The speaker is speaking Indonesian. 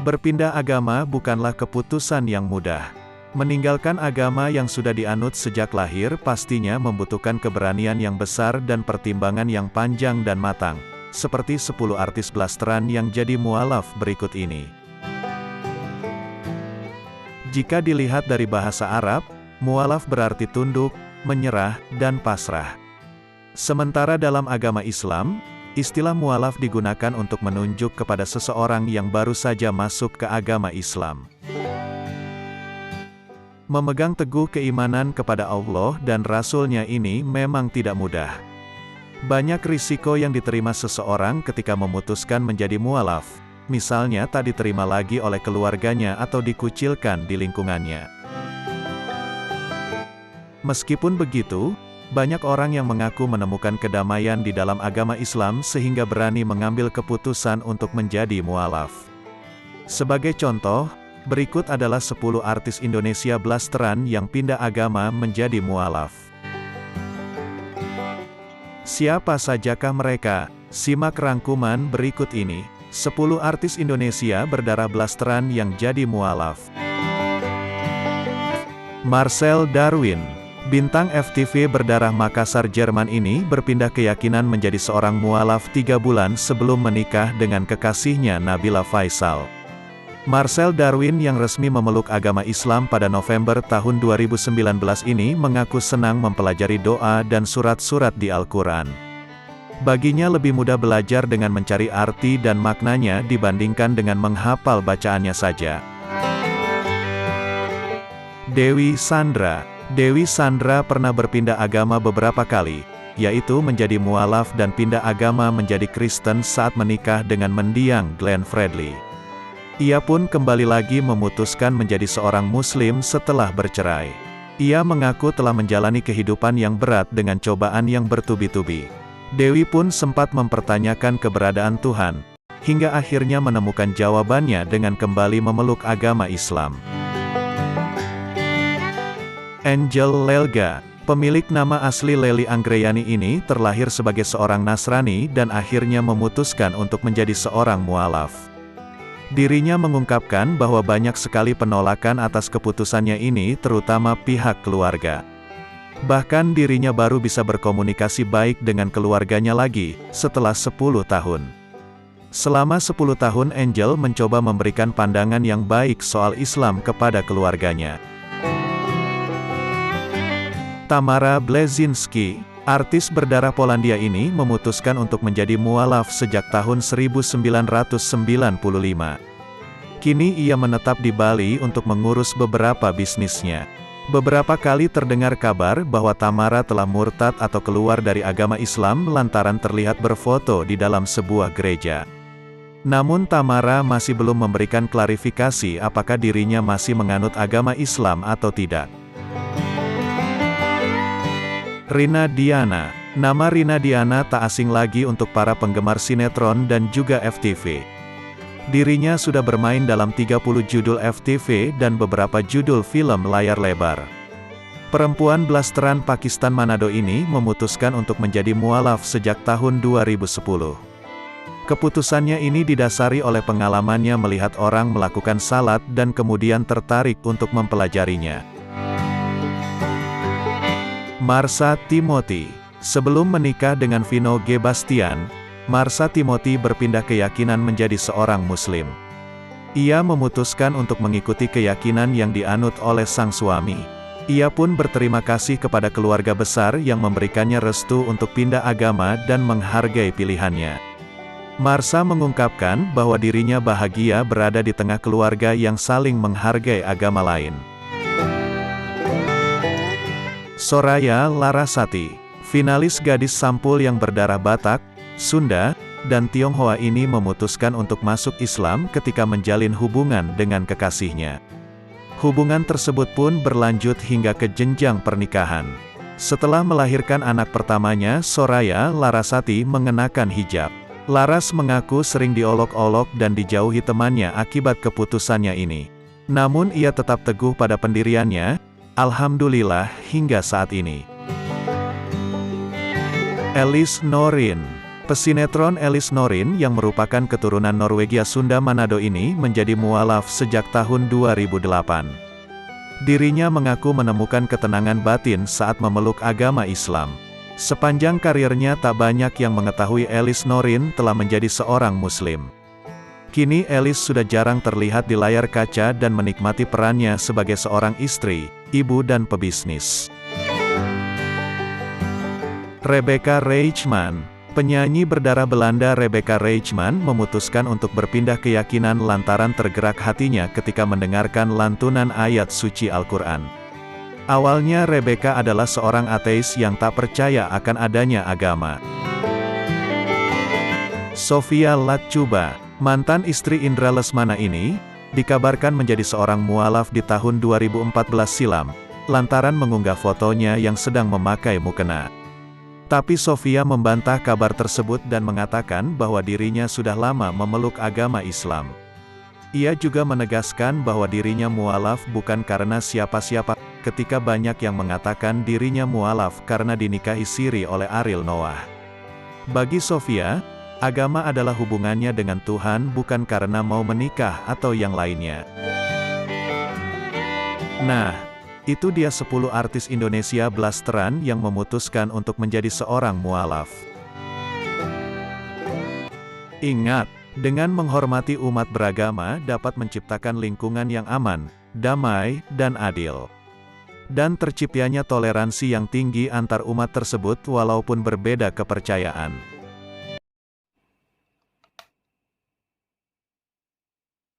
Berpindah agama bukanlah keputusan yang mudah. Meninggalkan agama yang sudah dianut sejak lahir pastinya membutuhkan keberanian yang besar dan pertimbangan yang panjang dan matang. Seperti 10 artis blasteran yang jadi mualaf berikut ini. Jika dilihat dari bahasa Arab, mualaf berarti tunduk, menyerah, dan pasrah. Sementara dalam agama Islam, istilah mualaf digunakan untuk menunjuk kepada seseorang yang baru saja masuk ke agama Islam. Memegang teguh keimanan kepada Allah dan Rasul-Nya ini memang tidak mudah. Banyak risiko yang diterima seseorang ketika memutuskan menjadi mualaf, misalnya tak diterima lagi oleh keluarganya atau dikucilkan di lingkungannya. Meskipun begitu, banyak orang yang mengaku menemukan kedamaian di dalam agama Islam sehingga berani mengambil keputusan untuk menjadi mualaf. Sebagai contoh, berikut adalah 10 artis Indonesia blasteran yang pindah agama menjadi mualaf. Siapa sajakah mereka? Simak rangkuman berikut ini. 10 artis Indonesia berdarah blasteran yang jadi mualaf. Marcel Darwin, bintang FTV berdarah Makassar Jerman ini berpindah keyakinan menjadi seorang mualaf 3 bulan sebelum menikah dengan kekasihnya Nabila Faisal. Marcel Darwin yang resmi memeluk agama Islam pada November tahun 2019 ini mengaku senang mempelajari doa dan surat-surat di Al-Quran. Baginya lebih mudah belajar dengan mencari arti dan maknanya dibandingkan dengan menghafal bacaannya saja. Dewi Sandra. Dewi Sandra pernah berpindah agama beberapa kali, yaitu menjadi mualaf dan pindah agama menjadi Kristen saat menikah dengan mendiang Glenn Fredly. Ia pun kembali lagi memutuskan menjadi seorang Muslim setelah bercerai. Ia mengaku telah menjalani kehidupan yang berat dengan cobaan yang bertubi-tubi. Dewi pun sempat mempertanyakan keberadaan Tuhan, hingga akhirnya menemukan jawabannya dengan kembali memeluk agama Islam. Angel Lelga, pemilik nama asli Leli Anggreyani ini terlahir sebagai seorang Nasrani dan akhirnya memutuskan untuk menjadi seorang mualaf. Dirinya mengungkapkan bahwa banyak sekali penolakan atas keputusannya ini terutama pihak keluarga. Bahkan dirinya baru bisa berkomunikasi baik dengan keluarganya lagi, setelah 10 tahun. Selama 10 tahun Angel mencoba memberikan pandangan yang baik soal Islam kepada keluarganya. Tamara Blazinski, artis berdarah Polandia ini memutuskan untuk menjadi mualaf sejak tahun 1995. Kini ia menetap di Bali untuk mengurus beberapa bisnisnya. Beberapa kali terdengar kabar bahwa Tamara telah murtad atau keluar dari agama Islam lantaran terlihat berfoto di dalam sebuah gereja. Namun Tamara masih belum memberikan klarifikasi apakah dirinya masih menganut agama Islam atau tidak. Rina Diana. Nama Rina Diana tak asing lagi untuk para penggemar sinetron dan juga FTV. Dirinya sudah bermain dalam 30 judul FTV dan beberapa judul film layar lebar. Perempuan blasteran Pakistan Manado ini memutuskan untuk menjadi mualaf sejak tahun 2010. Keputusannya ini didasari oleh pengalamannya melihat orang melakukan salat dan kemudian tertarik untuk mempelajarinya. Marsha Timothy. Sebelum menikah dengan Vino G. Bastian, Marsha Timothy berpindah keyakinan menjadi seorang Muslim. Ia memutuskan untuk mengikuti keyakinan yang dianut oleh sang suami. Ia pun berterima kasih kepada keluarga besar yang memberikannya restu untuk pindah agama dan menghargai pilihannya. Marsha mengungkapkan bahwa dirinya bahagia berada di tengah keluarga yang saling menghargai agama lain. Soraya Larasati, finalis gadis sampul yang berdarah Batak, Sunda, dan Tionghoa ini memutuskan untuk masuk Islam ketika menjalin hubungan dengan kekasihnya. Hubungan tersebut pun berlanjut hingga ke jenjang pernikahan. Setelah melahirkan anak pertamanya, Soraya Larasati mengenakan hijab. Laras mengaku sering diolok-olok dan dijauhi temannya akibat keputusannya ini. Namun ia tetap teguh pada pendiriannya, alhamdulillah hingga saat ini. Elis Norin. Pesinetron Elis Norin yang merupakan keturunan Norwegia Sunda Manado ini menjadi mualaf sejak tahun 2008. Dirinya mengaku menemukan ketenangan batin saat memeluk agama Islam. Sepanjang karirnya tak banyak yang mengetahui Elis Norin telah menjadi seorang Muslim. Kini Elis sudah jarang terlihat di layar kaca dan menikmati perannya sebagai seorang istri, ibu dan pebisnis. Rebecca Reichman. Penyanyi berdarah Belanda Rebecca Reichman memutuskan untuk berpindah keyakinan lantaran tergerak hatinya ketika mendengarkan lantunan ayat suci Al-Quran. Awalnya Rebecca adalah seorang ateis yang tak percaya akan adanya agama. Sofia Latjuba, mantan istri Indra Lesmana ini, dikabarkan menjadi seorang mualaf di tahun 2014 silam, lantaran mengunggah fotonya yang sedang memakai mukena. Tapi Sofia membantah kabar tersebut dan mengatakan bahwa dirinya sudah lama memeluk agama Islam. Ia juga menegaskan bahwa dirinya mualaf bukan karena siapa-siapa, ketika banyak yang mengatakan dirinya mualaf karena dinikahi siri oleh Ariel Noah. Bagi Sofia, agama adalah hubungannya dengan Tuhan bukan karena mau menikah atau yang lainnya. Nah, itu dia 10 artis Indonesia blasteran yang memutuskan untuk menjadi seorang mualaf. Ingat, dengan menghormati umat beragama dapat menciptakan lingkungan yang aman, damai, dan adil. Dan terciptanya toleransi yang tinggi antar umat tersebut walaupun berbeda kepercayaan.